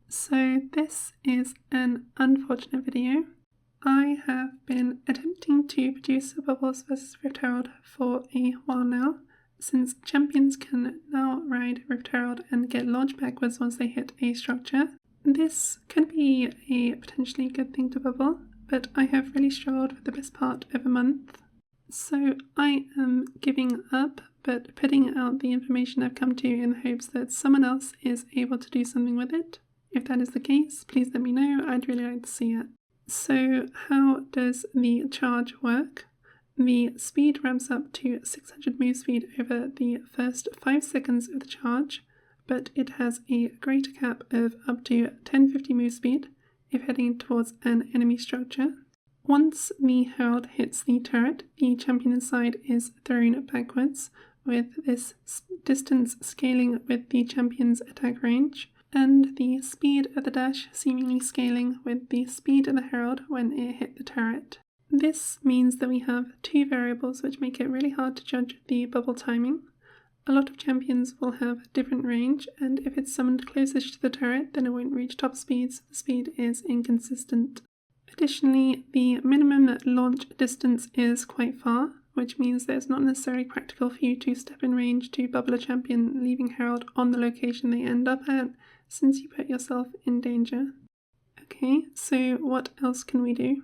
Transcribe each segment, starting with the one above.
So this is an unfortunate video. I have been attempting to produce a Bubbles vs Rift Herald for a while now, since champions can now ride Rift Herald and get launched backwards once they hit a structure. This could be a potentially good thing to bubble, but I have really struggled for the best part of a month. So I am giving up, but putting out the information I've come to in the hopes that someone else is able to do something with it. If that is the case, please let me know. I'd really like to see it. So how does the charge work? The speed ramps up to 600 move speed over the first 5 seconds of the charge, but it has a greater cap of up to 1050 move speed if heading towards an enemy structure. Once the herald hits the turret, the champion inside is thrown backwards, with this distance scaling with the champion's attack range, and the speed of the dash seemingly scaling with the speed of the herald when it hit the turret. This means that we have two variables which make it really hard to judge the bubble timing. A lot of champions will have different range, and if it's summoned closest to the turret, then it won't reach top speeds. The speed is inconsistent. Additionally, the minimum launch distance is quite far, which means that it's not necessarily practical for you to step in range to bubble a champion, leaving herald on the location they end up at, since you put yourself in danger. Okay, so what else can we do?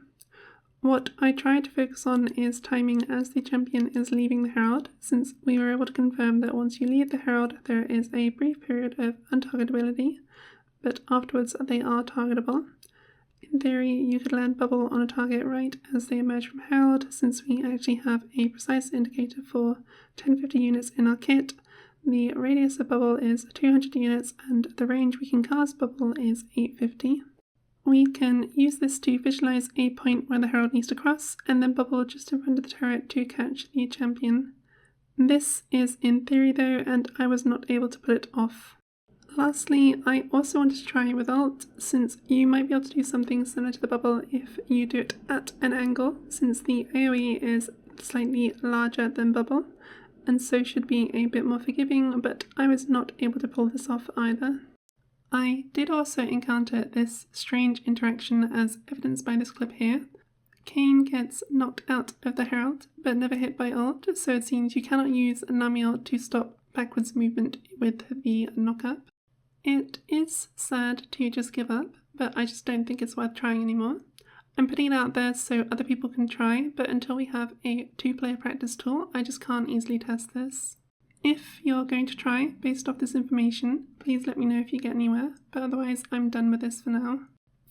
What I try to focus on is timing as the champion is leaving the herald, since we were able to confirm that once you leave the herald there is a brief period of untargetability, but afterwards they are targetable. In theory, you could land bubble on a target right as they emerge from herald, since we actually have a precise indicator for 1050 units in our kit. The radius of bubble is 200 units and the range we can cast bubble is 850. We can use this to visualize a point where the herald needs to cross and then bubble just in front of the turret to catch the champion. This is in theory though, and I was not able to pull it off. Lastly, I also wanted to try with ult, since you might be able to do something similar to the bubble if you do it at an angle, since the AoE is slightly larger than bubble, and so should be a bit more forgiving, but I was not able to pull this off either. I did also encounter this strange interaction as evidenced by this clip here. Kayn gets knocked out of the herald, but never hit by ult, so it seems you cannot use Nami ult to stop backwards movement with the knockup. It is sad to just give up, but I just don't think it's worth trying anymore. I'm putting it out there so other people can try, but until we have a 2-player practice tool, I just can't easily test this. If you're going to try based off this information, please let me know if you get anywhere, but otherwise I'm done with this for now.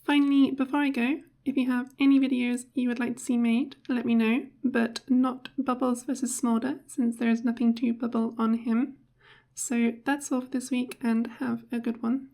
Finally, before I go, if you have any videos you would like to see made, let me know, but not Bubbles vs Smolder, since there is nothing to bubble on him. So that's all for this week, and have a good one.